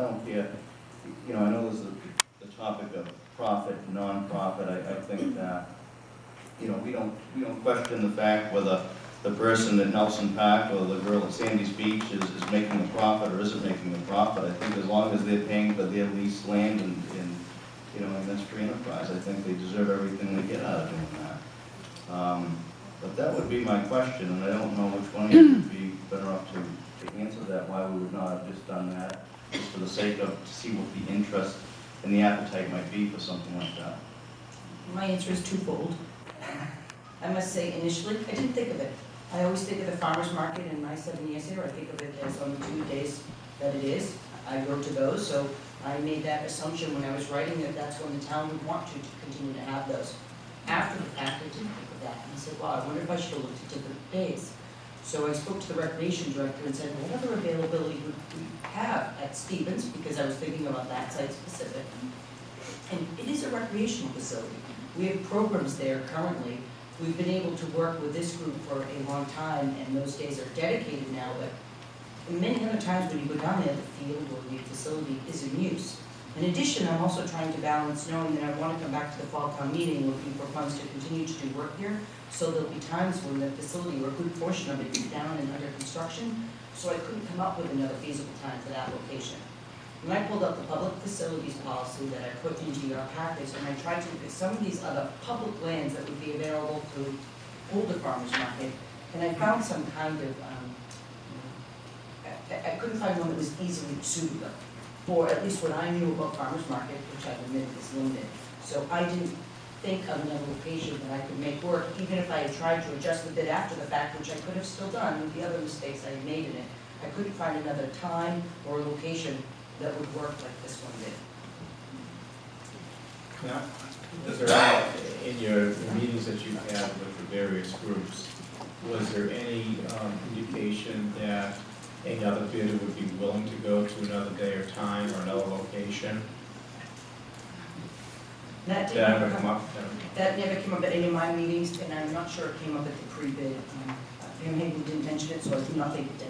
don't care, you know, I know there's the topic of profit, non-profit. I think that, you know, we don't question the fact whether the person at Nelson Park or the girl at Sandy's Beach is making a profit or isn't making a profit. I think as long as they're paying for their leased land and you know, and that's free enterprise, I think they deserve everything they get out of doing that. But that would be my question, and I don't know which one of you would be better off to answer that, why we would not have just done that, just for the sake of, to see what the interest and the appetite might be for something like that. My answer is twofold. I must say, initially, I didn't think of it. I always think of the farmer's market in my 7 years here. I think of it as on the 2 days that it is. I go to those, so I made that assumption when I was writing that that's when the town would want to continue to have those. After the fact, I didn't think of that, and I said, wow, I wonder if I should have looked at different days. So I spoke to the recreation director and said, what other availability would we have at Stevens, because I was thinking about that site specific. And it is a recreational facility. We have programs there currently. We've been able to work with this group for a long time, and those days are dedicated now, but many other times when you go down there, the field or the facility is in use. In addition, I'm also trying to balance knowing that I want to come back to the fall town meeting looking for funds to continue to do work here. So there'll be times when the facility, or a good portion of it, is down and under construction. So I couldn't come up with another feasible time for that location. When I pulled up the public facilities policy that I put into your package, and I tried to look at some of these other public lands that would be available to hold the farmer's market, and I found some kind of, I couldn't find one that was easily suitable, or at least what I knew about farmer's market, which I admit is limited. So I didn't think of another location that I could make work, even if I had tried to adjust the bid after the fact, which I could have still done with the other mistakes I had made in it. I couldn't find another time or location that would work like this one did. Now, is there, in your meetings that you've had with the various groups, was there any indication that another bidder would be willing to go to another day or time or another location? That That never come up? That never came up at any of my meetings, and I'm not sure it came up at the pre-bid. Pam Hagen didn't mention it, so I do not think it did.